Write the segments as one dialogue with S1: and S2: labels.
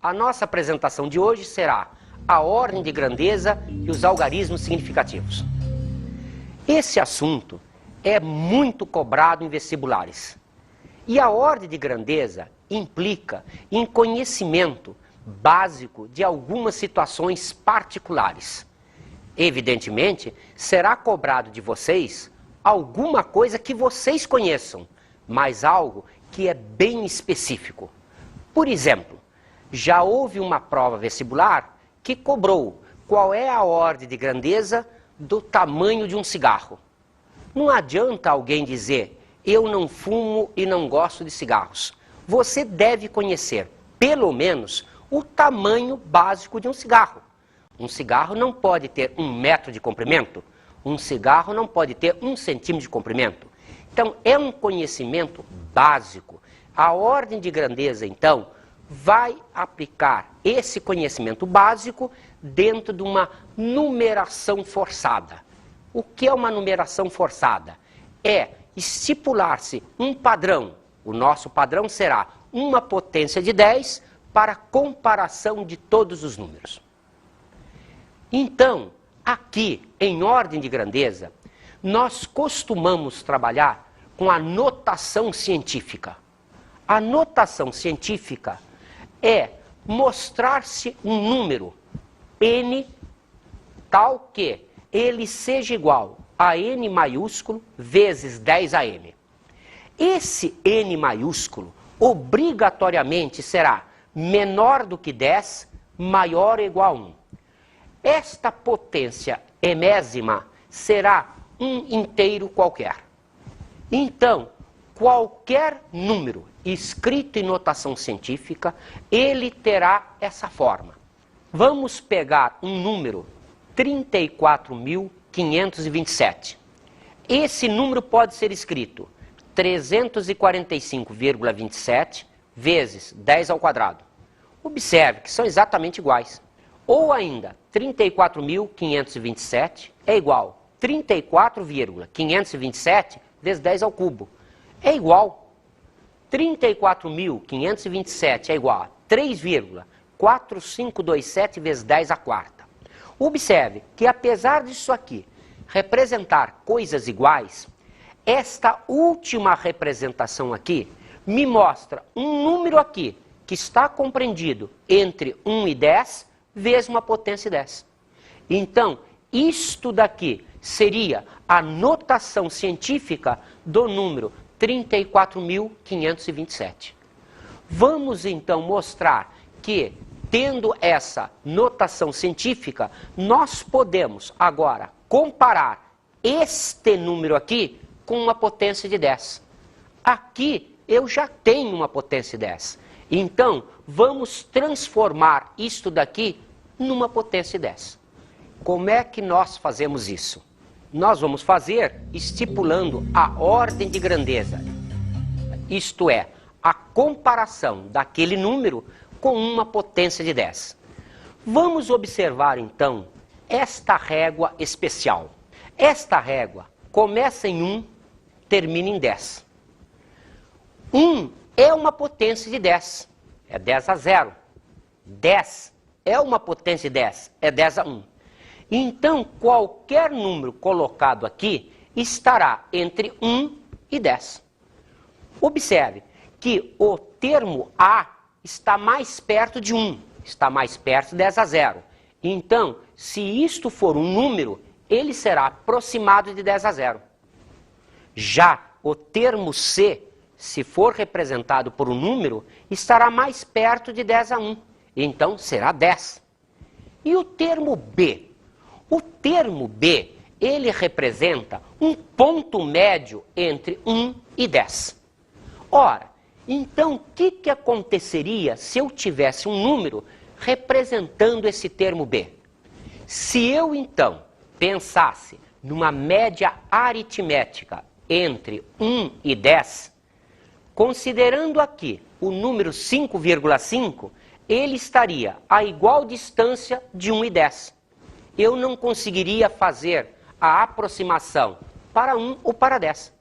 S1: A nossa apresentação de hoje será a ordem de grandeza e os algarismos significativos. Esse assunto é muito cobrado em vestibulares. E a ordem de grandeza implica em conhecimento básico de algumas situações particulares. Evidentemente, será cobrado de vocês alguma coisa que vocês conheçam, mas algo que é bem específico. Por exemplo, já houve uma prova vestibular que cobrou qual é a ordem de grandeza do tamanho de um cigarro. Não adianta alguém dizer, eu não fumo e não gosto de cigarros. Você deve conhecer, pelo menos, o tamanho básico de um cigarro. Um cigarro não pode ter 1 metro de comprimento. Um cigarro não pode ter 1 centímetro de comprimento. Então, é um conhecimento básico. A ordem de grandeza, então, vai aplicar esse conhecimento básico dentro de uma numeração forçada. O que é uma numeração forçada? É estipular-se um padrão. O nosso padrão será uma potência de 10 para comparação de todos os números. Então, aqui, em ordem de grandeza, nós costumamos trabalhar com a notação científica. A notação científica é mostrar-se um número n tal que ele seja igual a n maiúsculo vezes 10am. Esse n maiúsculo obrigatoriamente será menor do que 10, maior ou igual a 1. Esta potência enésima será um inteiro qualquer. Então, qualquer número escrito em notação científica, ele terá essa forma. Vamos pegar um número 34.527. Esse número pode ser escrito 345,27 vezes 10 ao quadrado. Observe que são exatamente iguais. Ou ainda, 34.527 é igual a 34,527 vezes 10 ao cubo. É igual. 34.527 é igual a 3,4527 vezes 10 à quarta. Observe que apesar disso aqui representar coisas iguais, esta última representação aqui me mostra um número aqui que está compreendido entre 1 e 10 vezes uma potência 10. Então, isto daqui seria a notação científica do número 34.527. Vamos então mostrar que, tendo essa notação científica, nós podemos agora comparar este número aqui com uma potência de 10. Aqui eu já tenho uma potência 10. Então, vamos transformar isto daqui numa potência 10. Como é que nós fazemos isso? Nós vamos fazer estipulando a ordem de grandeza. Isto é, a comparação daquele número com uma potência de 10. Vamos observar, então, esta régua especial. Esta régua começa em 1, termina em 10. 1 é uma potência de 10. É 10 a 0. 10 é uma potência de 10. É 10 a 1. Então, qualquer número colocado aqui estará entre 1 e 10. Observe que o termo A está mais perto de 1, está mais perto de 10 a 0. Então, se isto for um número, ele será aproximado de 10 a 0. Já o termo C, se for representado por um número, estará mais perto de 10 a 1. Então, será 10. E o termo B? O termo B, ele representa um ponto médio entre 1 e 10. Ora, então o que aconteceria se eu tivesse um número representando esse termo B? Se eu, então, pensasse numa média aritmética entre 1 e 10, considerando aqui o número 5,5, ele estaria a igual distância de 1 e 10. Eu não conseguiria fazer a aproximação para 1 ou para 10.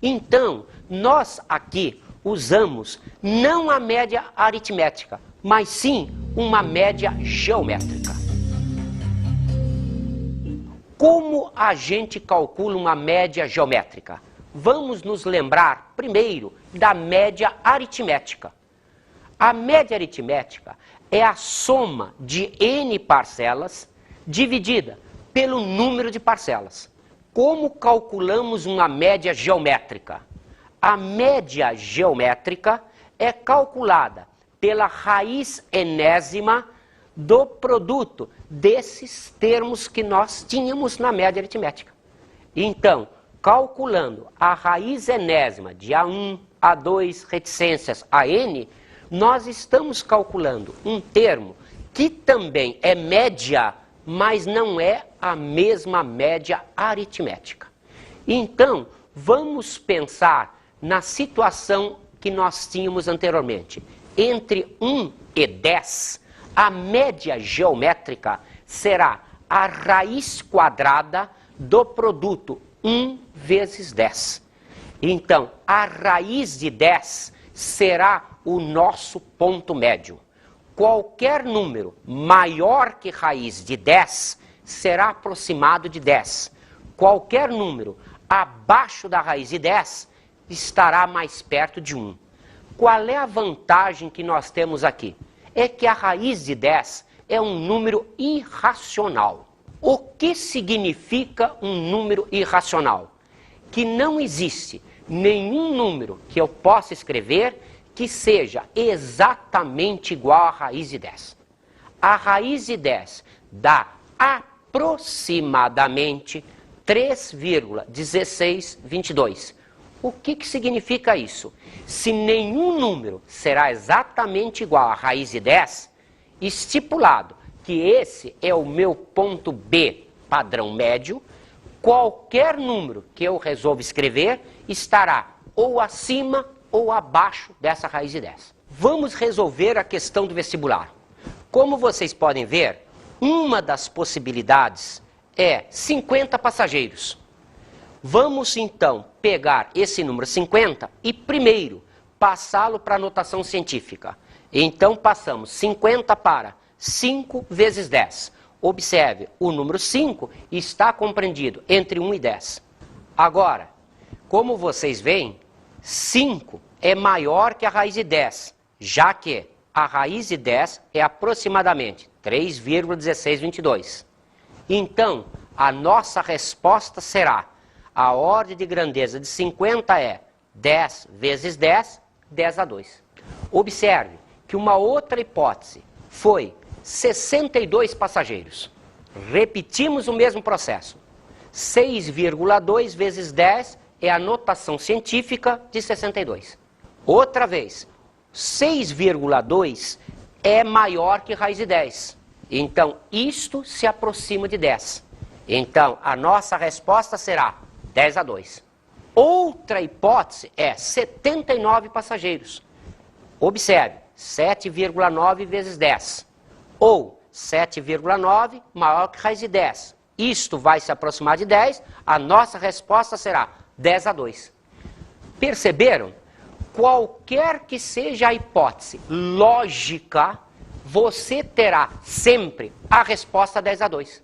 S1: Então, nós aqui usamos não a média aritmética, mas sim uma média geométrica. Como a gente calcula uma média geométrica? Vamos nos lembrar primeiro da média aritmética. A média aritmética é a soma de n parcelas dividida pelo número de parcelas. Como calculamos uma média geométrica? A média geométrica é calculada pela raiz enésima do produto desses termos que nós tínhamos na média aritmética. Então, calculando a raiz enésima de A1, A2, reticências a n, nós estamos calculando um termo que também é média, mas não é a mesma média aritmética. Então, vamos pensar na situação que nós tínhamos anteriormente. Entre 1 e 10, a média geométrica será a raiz quadrada do produto 1 vezes 10. Então, a raiz de 10 será o nosso ponto médio. Qualquer número maior que raiz de 10 será aproximado de 10. Qualquer número abaixo da raiz de 10 estará mais perto de 1. Qual é a vantagem que nós temos aqui? É que a raiz de 10 é um número irracional. O que significa um número irracional? Que não existe nenhum número que eu possa escrever que seja exatamente igual à raiz de 10. A raiz de 10 dá aproximadamente 3,1622. O que significa isso? Se nenhum número será exatamente igual à raiz de 10, estipulado que esse é o meu ponto B, padrão médio, qualquer número que eu resolva escrever estará ou acima ou abaixo dessa raiz de 10. Vamos resolver a questão do vestibular. Como vocês podem ver, uma das possibilidades é 50 passageiros. Vamos então pegar esse número 50 e primeiro passá-lo para a notação científica. Então passamos 50 para 5 vezes 10. Observe, o número 5 está compreendido entre 1 e 10. Agora, como vocês veem, 5 é maior que a raiz de 10, já que a raiz de 10 é aproximadamente 3,1622. Então, a nossa resposta será: a ordem de grandeza de 50 é 10 vezes 10, 10 a 2. Observe que uma outra hipótese foi 62 passageiros. Repetimos o mesmo processo. 6,2 vezes 10 é a notação científica de 62. Outra vez, 6,2 é maior que raiz de 10. Então, isto se aproxima de 10. Então, a nossa resposta será 10 a 2. Outra hipótese é 79 passageiros. Observe, 7,9 vezes 10. Ou 7,9 maior que raiz de 10. Isto vai se aproximar de 10, a nossa resposta será 10 a 2. Perceberam? Qualquer que seja a hipótese lógica, você terá sempre a resposta 10 a 2.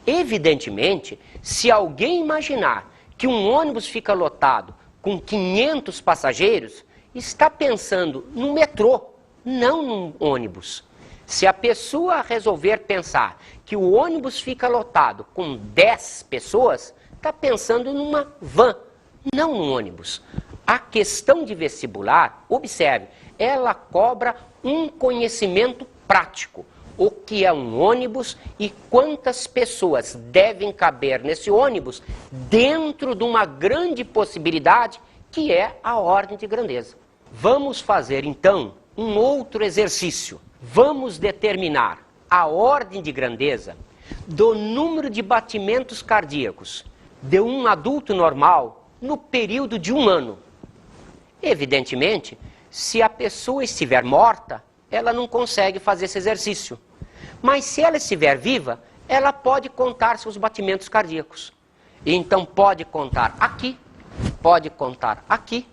S1: Evidentemente, se alguém imaginar que um ônibus fica lotado com 500 passageiros, está pensando no metrô, não num ônibus. Se a pessoa resolver pensar que o ônibus fica lotado com 10 pessoas, está pensando numa van, não num ônibus. A questão de vestibular, observe, ela cobra um conhecimento prático. O que é um ônibus e quantas pessoas devem caber nesse ônibus dentro de uma grande possibilidade que é a ordem de grandeza. Vamos fazer então um outro exercício. Vamos determinar a ordem de grandeza do número de batimentos cardíacos de um adulto normal no período de 1 ano. Evidentemente, se a pessoa estiver morta, ela não consegue fazer esse exercício. Mas se ela estiver viva, ela pode contar seus batimentos cardíacos. Então pode contar aqui, pode contar aqui,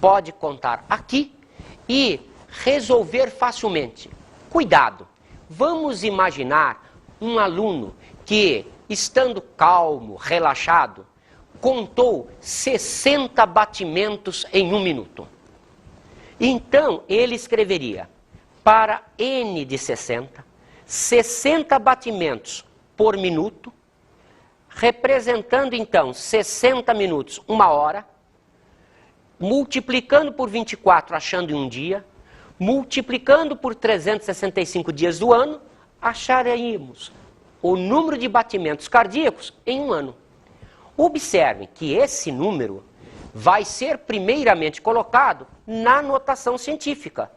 S1: pode contar aqui e resolver facilmente. Cuidado, vamos imaginar um aluno que, estando calmo, relaxado, contou 60 batimentos em 1 minuto. Então, ele escreveria para N de 60, 60 batimentos por minuto, representando então 60 minutos, 1 hora, multiplicando por 24, achando em um dia, multiplicando por 365 dias do ano, acharíamos o número de batimentos cardíacos em 1 ano. Observe que esse número vai ser primeiramente colocado na notação científica.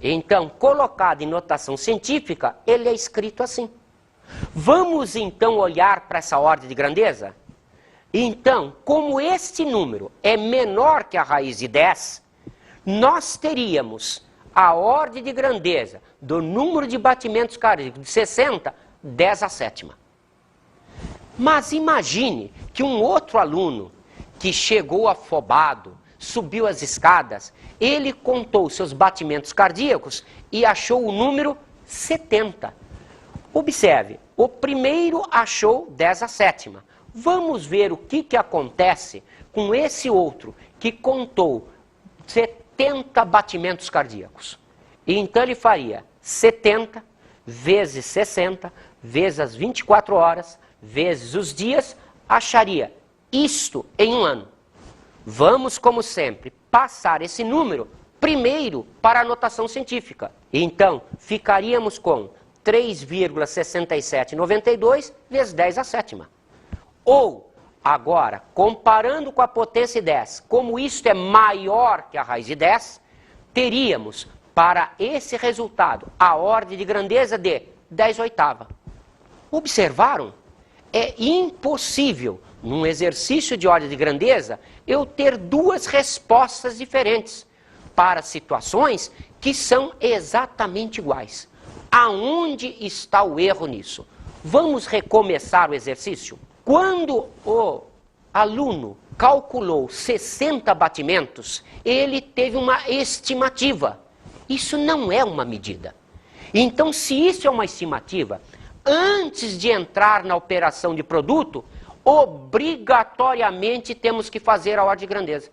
S1: Então, colocado em notação científica, ele é escrito assim. Vamos então olhar para essa ordem de grandeza? Então, como este número é menor que a raiz de 10, nós teríamos a ordem de grandeza do número de batimentos cardíacos de 60, 10 à sétima. Mas imagine que um outro aluno que chegou afobado, subiu as escadas, ele contou seus batimentos cardíacos e achou o número 70. Observe, o primeiro achou 10 à sétima. Vamos ver o que acontece com esse outro que contou 70 batimentos cardíacos. Então ele faria 70 vezes 60, vezes as 24 horas, vezes os dias, acharia isto em 1 ano. Vamos, como sempre, passar esse número primeiro para a notação científica. Então, ficaríamos com 3,6792 vezes 10 à sétima. Ou, agora, comparando com a potência 10, como isto é maior que a raiz de 10, teríamos, para esse resultado, a ordem de grandeza de 10 oitava. Observaram? É impossível, num exercício de ordem de grandeza, eu ter duas respostas diferentes para situações que são exatamente iguais. Aonde está o erro nisso? Vamos recomeçar o exercício? Quando o aluno calculou 60 batimentos, ele teve uma estimativa. Isso não é uma medida. Então, se isso é uma estimativa, antes de entrar na operação de produto, obrigatoriamente temos que fazer a ordem de grandeza.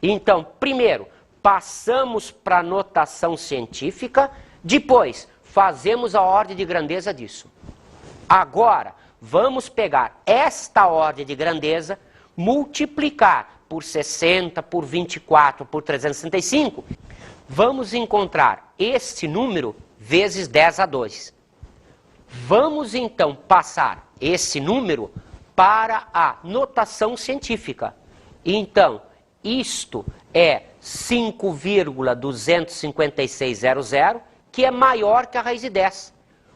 S1: Então, primeiro, passamos para a notação científica, depois fazemos a ordem de grandeza disso. Agora, vamos pegar esta ordem de grandeza, multiplicar por 60, por 24, por 365, vamos encontrar este número vezes 10 a 2. Vamos então passar esse número para a notação científica. Então, isto é 5,25600, que é maior que a raiz de 10.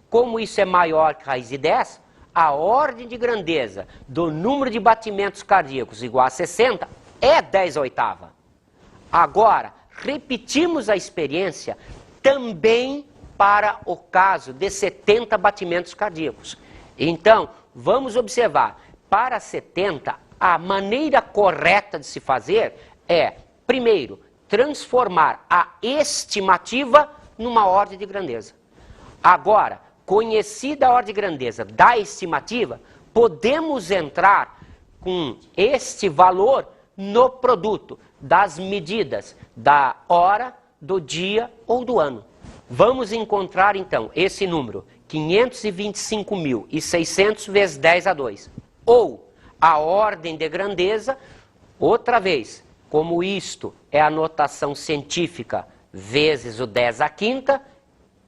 S1: Como isso é maior que a raiz de 10, a ordem de grandeza do número de batimentos cardíacos igual a 60 é 10 oitava. Agora, repetimos a experiência também para o caso de 70 batimentos cardíacos. Então, vamos observar, para 70, a maneira correta de se fazer é, primeiro, transformar a estimativa numa ordem de grandeza. Agora, conhecida a ordem de grandeza da estimativa, podemos entrar com este valor no produto das medidas da hora, do dia ou do ano. Vamos encontrar, então, esse número, 525.600 vezes 10 a 2. Ou a ordem de grandeza, outra vez, como isto é a notação científica vezes o 10 à quinta,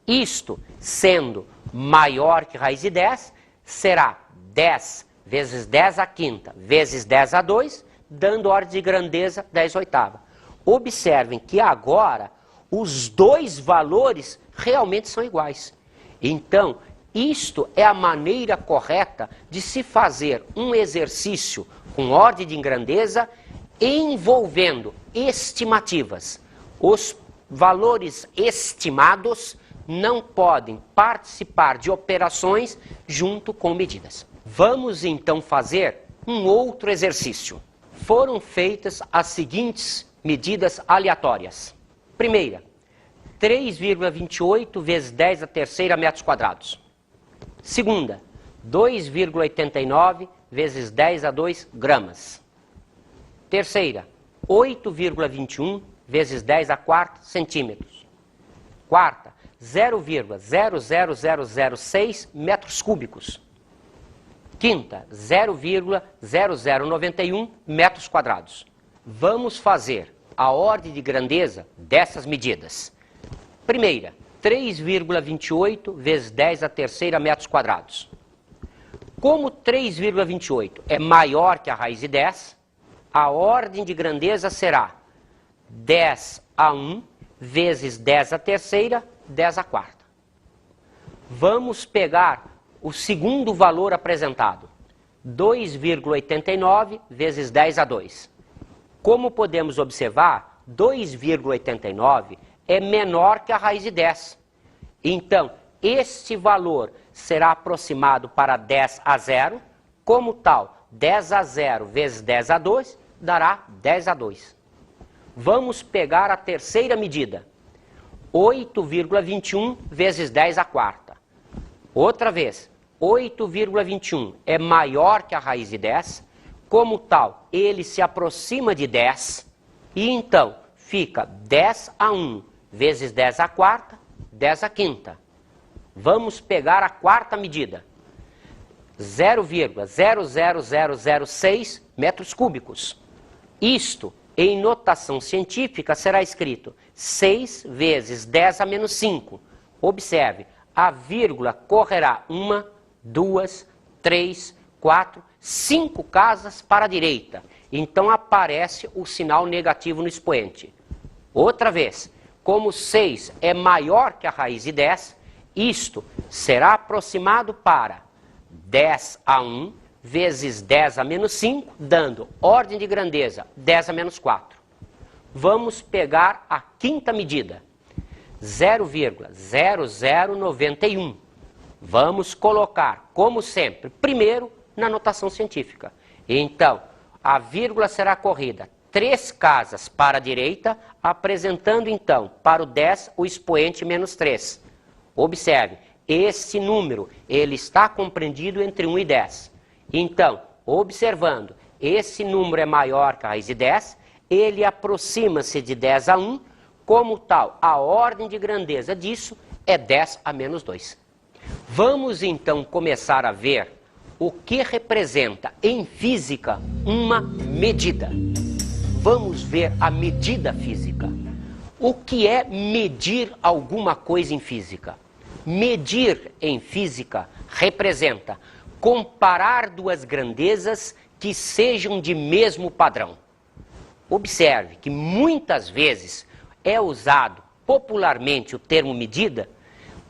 S1: isto sendo maior que raiz de 10, será 10 vezes 10 à quinta vezes 10 a 2, dando ordem de grandeza 10 oitava. Observem que agora os dois valores realmente são iguais. Então, isto é a maneira correta de se fazer um exercício com ordem de grandeza envolvendo estimativas. Os valores estimados não podem participar de operações junto com medidas. Vamos então fazer um outro exercício. Foram feitas as seguintes medidas aleatórias. Primeira, 3,28 vezes 10 a terceira metros quadrados. Segunda, 2,89 vezes 10 a 2 gramas. Terceira, 8,21 vezes 10 a quarta centímetros. Quarta, 0,00006 metros cúbicos. Quinta, 0,0091 metros quadrados. Vamos fazer a ordem de grandeza dessas medidas. Primeira, 3,28 vezes 10 a terceira metros quadrados. Como 3,28 é maior que a raiz de 10, a ordem de grandeza será 10 a 1 vezes 10 a terceira, 10 a quarta. Vamos pegar o segundo valor apresentado, 2,89 vezes 10 a 2. Como podemos observar, 2,89 é menor que a raiz de 10. Então, este valor será aproximado para 10 a 0. Como tal, 10 a 0 vezes 10 a 2 dará 10 a 2. Vamos pegar a terceira medida, 8,21 vezes 10 a quarta. Outra vez, 8,21 é maior que a raiz de 10. Como tal, ele se aproxima de 10. E então, fica 10 a 1 vezes 10 a quarta, 10 a quinta. Vamos pegar a quarta medida, 0,00006 metros cúbicos. Isto, em notação científica, será escrito 6 vezes 10 a menos 5. Observe, a vírgula correrá 1, 2, 3, 4, 5 casas para a direita. Então aparece o sinal negativo no expoente. Outra vez, como 6 é maior que a raiz de 10, isto será aproximado para 10 a 1 vezes 10 a menos 5, dando ordem de grandeza 10 a menos 4. Vamos pegar a quinta medida, 0,0091. Vamos colocar, como sempre, primeiro na notação científica. Então, a vírgula será corrida 3 casas para a direita, apresentando então para o 10 o expoente menos 3. Observe, esse número ele está compreendido entre 1 e 10. Então, observando, esse número é maior que a raiz de 10, ele aproxima-se de 10 a 1, como tal, a ordem de grandeza disso é 10 a menos 2. Vamos então começar a ver o que representa em física uma medida. Vamos ver a medida física. O que é medir alguma coisa em física? Medir em física representa comparar duas grandezas que sejam de mesmo padrão. Observe que muitas vezes é usado popularmente o termo medida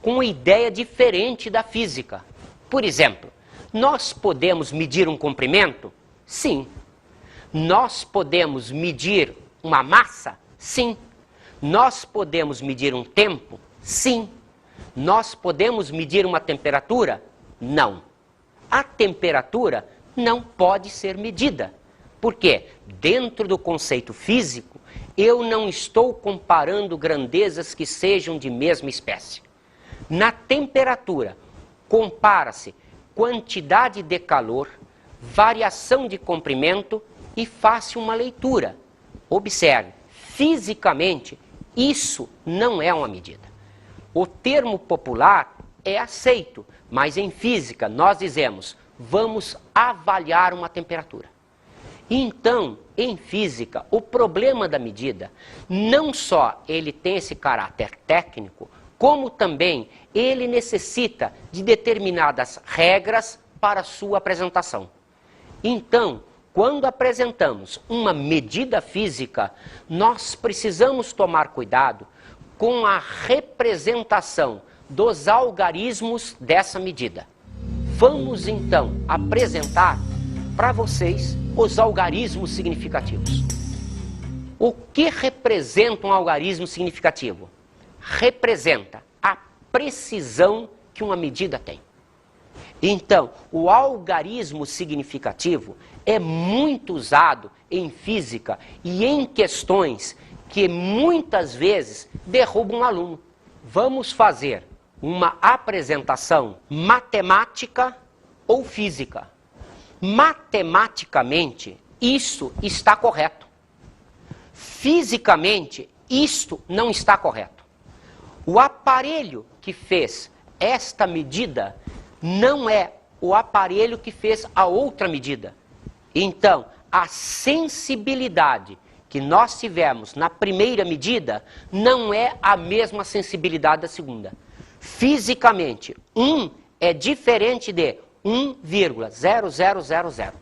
S1: com uma ideia diferente da física. Por exemplo, nós podemos medir um comprimento? Sim. Nós podemos medir uma massa? Sim. Nós podemos medir um tempo? Sim. Nós podemos medir uma temperatura? Não. A temperatura não pode ser medida. Porque, dentro do conceito físico, eu não estou comparando grandezas que sejam de mesma espécie. Na temperatura, compara-se quantidade de calor, variação de comprimento e faz-se uma leitura. Observe, fisicamente, isso não é uma medida. O termo popular é aceito, mas em física nós dizemos, vamos avaliar uma temperatura. Então, em física, o problema da medida, não só ele tem esse caráter técnico, como também ele necessita de determinadas regras para sua apresentação. Então, quando apresentamos uma medida física, nós precisamos tomar cuidado com a representação dos algarismos dessa medida. Vamos então apresentar para vocês os algarismos significativos. O que representa um algarismo significativo? Representa a precisão que uma medida tem. Então, o algarismo significativo é muito usado em física e em questões que muitas vezes derrubam um aluno. Vamos fazer uma apresentação matemática ou física. Matematicamente, isso está correto. Fisicamente, isto não está correto. O aparelho que fez esta medida não é o aparelho que fez a outra medida. Então, a sensibilidade que nós tivemos na primeira medida não é a mesma sensibilidade da segunda. Fisicamente, 1 é diferente de 1,0000.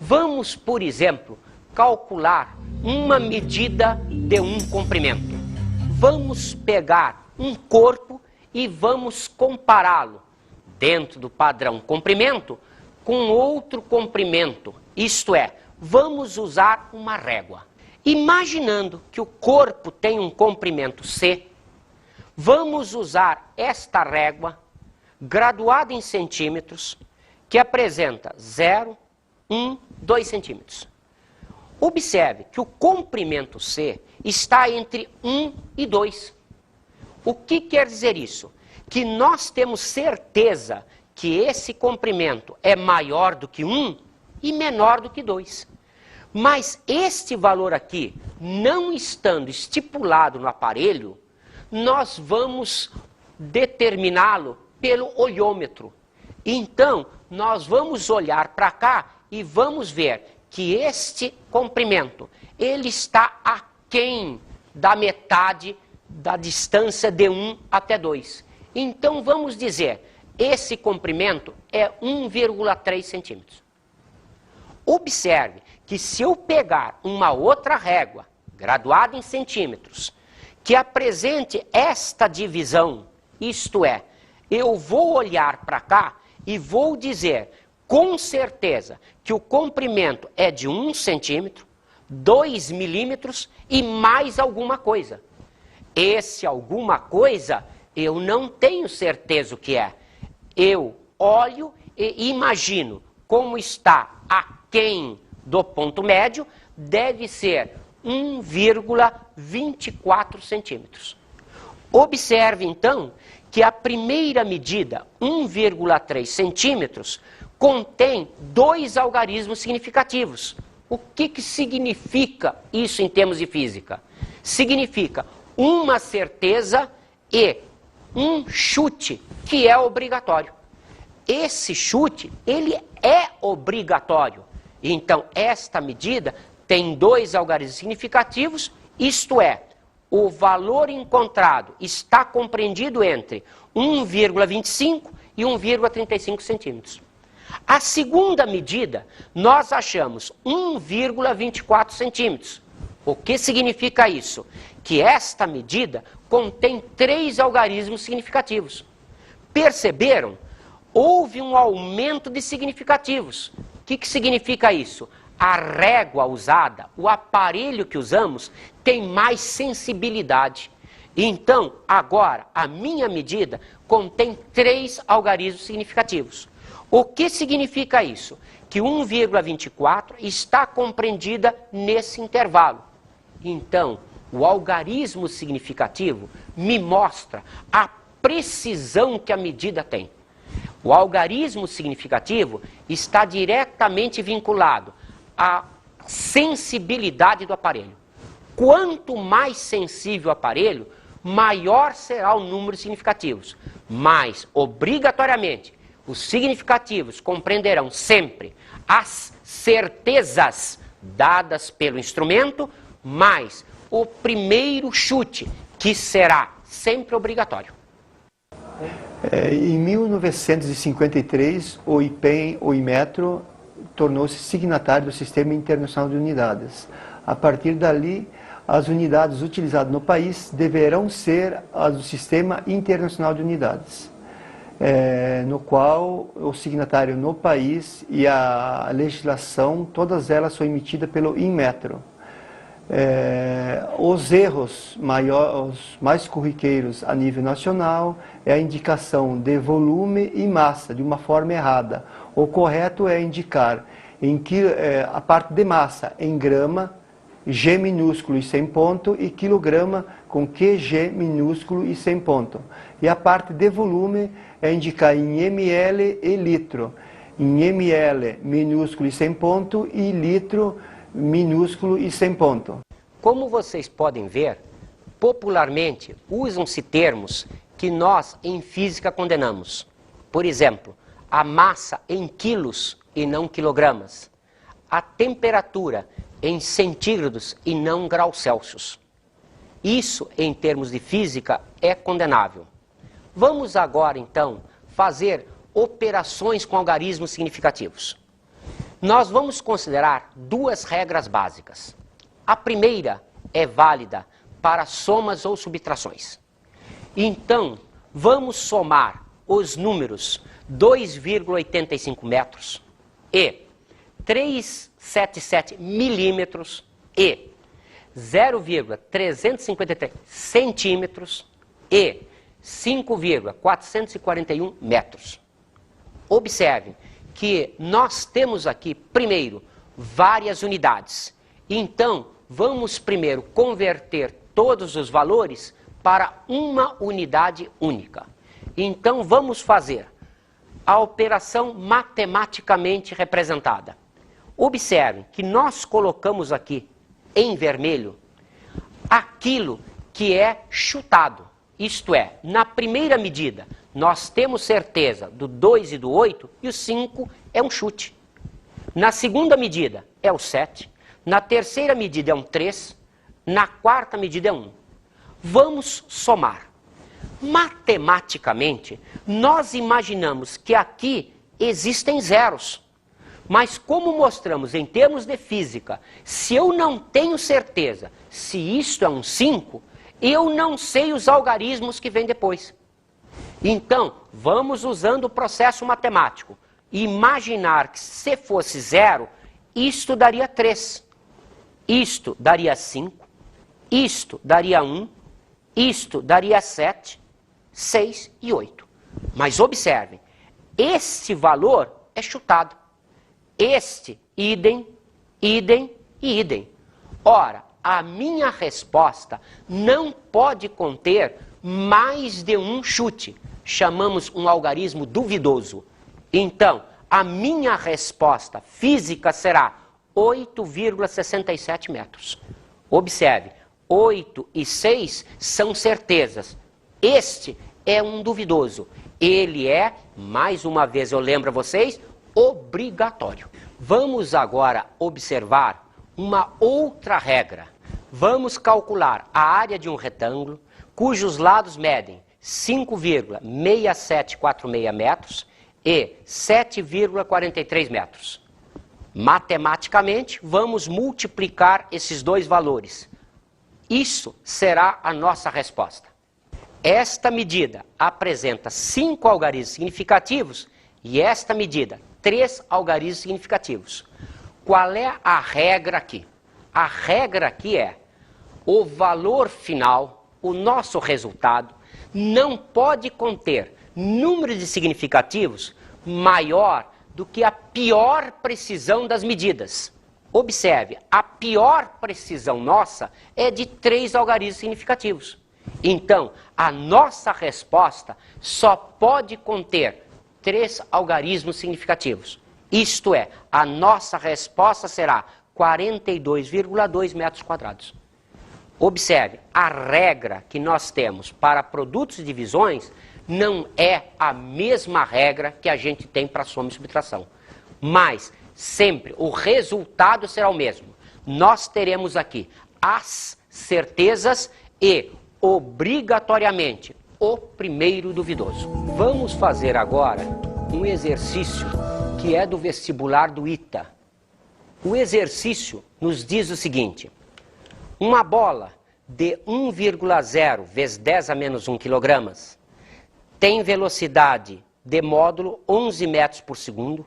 S1: Vamos, por exemplo, calcular uma medida de um comprimento. Vamos pegar um corpo e vamos compará-lo dentro do padrão comprimento com outro comprimento. Isto é, vamos usar uma régua. Imaginando que o corpo tem um comprimento C, vamos usar esta régua graduada em centímetros, que apresenta 0, 1, 2 centímetros. Observe que o comprimento C está entre 1 e 2. O que quer dizer isso? Que nós temos certeza que esse comprimento é maior do que 1 e menor do que 2. Mas este valor aqui, não estando estipulado no aparelho, nós vamos determiná-lo pelo olhômetro. Então, nós vamos olhar para cá e vamos ver que este comprimento, ele está aquém da metade da distância de 1 até 2. Então, vamos dizer, esse comprimento é 1,3 centímetros. Observe que se eu pegar uma outra régua, graduada em centímetros, que apresente esta divisão, isto é, eu vou olhar para cá e vou dizer com certeza que o comprimento é de 1 centímetro, 2 milímetros e mais alguma coisa. Esse alguma coisa eu não tenho certeza o que é. Eu olho e imagino como está aquém do ponto médio, deve ser 1,24 centímetros. Observe então que a primeira medida, 1,3 centímetros, contém 2 algarismos significativos. O que significa isso em termos de física? Significa uma certeza e um chute que é obrigatório. Esse chute, ele é obrigatório. Então, esta medida tem 2 algarismos significativos, isto é, o valor encontrado está compreendido entre 1,25 e 1,35 centímetros. A segunda medida, nós achamos 1,24 centímetros. O que significa isso? Que esta medida contém 3 algarismos significativos. Perceberam? Houve um aumento de significativos. O que significa isso? A régua usada, o aparelho que usamos, tem mais sensibilidade. Então, agora, a minha medida contém 3 algarismos significativos. O que significa isso? Que 1,24 está compreendida nesse intervalo. Então, o algarismo significativo me mostra a precisão que a medida tem. O algarismo significativo está diretamente vinculado à sensibilidade do aparelho. Quanto mais sensível o aparelho, maior será o número de significativos. Mas, obrigatoriamente, os significativos compreenderão sempre as certezas dadas pelo instrumento, mais o primeiro chute, que será sempre obrigatório.
S2: Em 1953, o IPEM, o Inmetro, tornou-se signatário do Sistema Internacional de Unidades. A partir dali, as unidades utilizadas no país deverão ser as do Sistema Internacional de Unidades, no qual o signatário no país e a legislação, todas elas são emitidas pelo Inmetro. Os erros os mais corriqueiros a nível nacional é a indicação de volume e massa de uma forma errada. O correto é indicar a parte de massa em grama, G minúsculo e 100 ponto, e quilograma com QG minúsculo e 100 ponto. E a parte de volume é indicar em ml e litro. Em ml minúsculo e 100 ponto e litro minúsculo e 100 ponto.
S1: Como vocês podem ver, popularmente usam-se termos que nós em física condenamos. Por exemplo, a massa em quilos e não quilogramas. A temperatura em centígrados e não graus Celsius. Isso, em termos de física, é condenável. Vamos agora, então, fazer operações com algarismos significativos. Nós vamos considerar duas regras básicas. A primeira é válida para somas ou subtrações. Então, vamos somar os números 2,85 metros e 377 milímetros e 0,353 centímetros e 5,441 metros. Observem que nós temos aqui, primeiro, várias unidades. Então, vamos primeiro converter todos os valores para uma unidade única. Então, vamos fazer a operação matematicamente representada. Observem que nós colocamos aqui em vermelho aquilo que é chutado. Isto é, na primeira medida, nós temos certeza do 2 e do 8 e o 5 é um chute. Na segunda medida é o 7, na terceira medida é um 3, na quarta medida é 1. Vamos somar. Matematicamente, nós imaginamos que aqui existem zeros. Mas como mostramos em termos de física, se eu não tenho certeza se isto é um 5, eu não sei os algarismos que vêm depois. Então, vamos usando o processo matemático. Imaginar que se fosse 0, isto daria 3. Isto daria 5. Isto daria 1. Isto daria 7, 6 e 8. Mas observem, este valor é chutado. Este, idem, idem e idem. Ora, a minha resposta não pode conter mais de um chute. Chamamos um algarismo duvidoso. Então, a minha resposta física será 8,67 metros. Observe, 8 e 6 são certezas. Este é um duvidoso. Ele é, mais uma vez eu lembro a vocês, obrigatório. Vamos agora observar uma outra regra. Vamos calcular a área de um retângulo, cujos lados medem 5,6746 metros e 7,43 metros. Matematicamente, vamos multiplicar esses dois valores. Isso será a nossa resposta. Esta medida apresenta 5 algarismos significativos e esta medida 3 algarismos significativos. Qual é a regra aqui? A regra aqui é o valor final, o nosso resultado, não pode conter número de significativos maior do que a pior precisão das medidas. Observe, a pior precisão nossa é de 3 algarismos significativos. Então, a nossa resposta só pode conter 3 algarismos significativos. Isto é, a nossa resposta será 42,2 metros quadrados. Observe, a regra que nós temos para produtos e divisões não é a mesma regra que a gente tem para soma e subtração. Mas, sempre, o resultado será o mesmo. Nós teremos aqui as certezas e, obrigatoriamente, o primeiro duvidoso. Vamos fazer agora um exercício que é do vestibular do ITA. O exercício nos diz o seguinte: uma bola de 1,0 vezes 10 a menos 1 kg tem velocidade de módulo 11 metros por segundo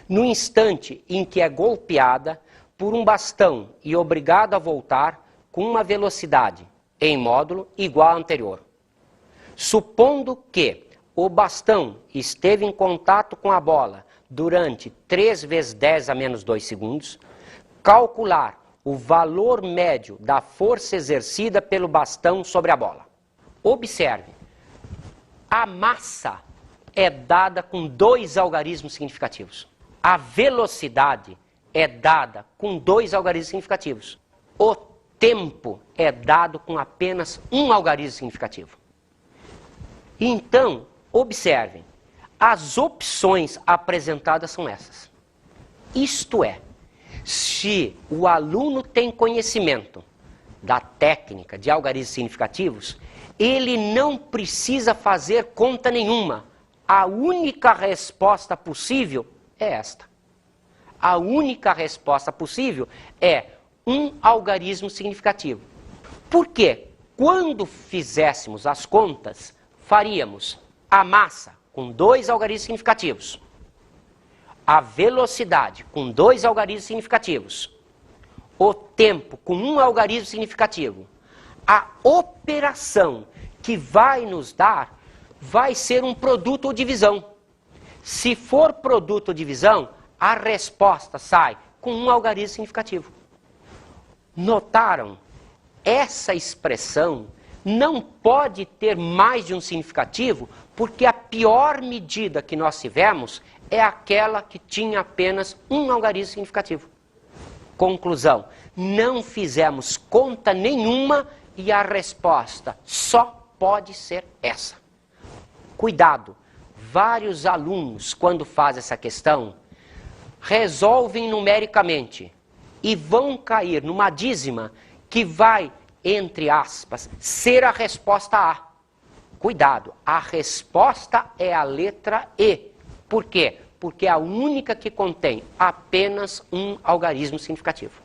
S1: no instante em que é golpeada por um bastão e obrigada a voltar com uma velocidade em módulo igual à anterior. Supondo que o bastão esteve em contato com a bola durante 3 vezes 10 a menos 2 segundos, calcular o valor médio da força exercida pelo bastão sobre a bola. Observe, a massa é dada com 2 algarismos significativos. A velocidade é dada com 2 algarismos significativos. O tempo é dado com apenas um algarismo significativo. Então, observem, as opções apresentadas são essas. Isto é, se o aluno tem conhecimento da técnica de algarismos significativos, ele não precisa fazer conta nenhuma. A única resposta possível é esta. A única resposta possível é um algarismo significativo. Porque quando fizéssemos as contas, faríamos a massa com 2 algarismos significativos, a velocidade com 2 algarismos significativos, o tempo com um algarismo significativo. A operação que vai nos dar vai ser um produto ou divisão. Se for produto ou divisão, a resposta sai com um algarismo significativo. Notaram? Essa expressão não pode ter mais de um significativo, porque a pior medida que nós tivemos é aquela que tinha apenas um algarismo significativo. Conclusão, não fizemos conta nenhuma e a resposta só pode ser essa. Cuidado, vários alunos, quando fazem essa questão, resolvem numericamente e vão cair numa dízima que vai, entre aspas, ser a resposta A. Cuidado, a resposta é a letra E. Por quê? Porque é a única que contém apenas um algarismo significativo.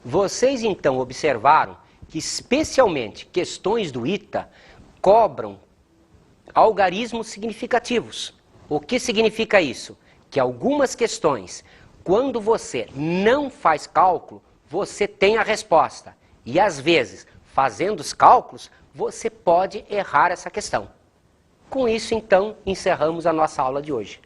S1: Vocês então observaram que especialmente questões do ITA cobram algarismos significativos. O que significa isso? Que algumas questões, quando você não faz cálculo, você tem a resposta. E às vezes, fazendo os cálculos, você pode errar essa questão. Com isso, então, encerramos a nossa aula de hoje.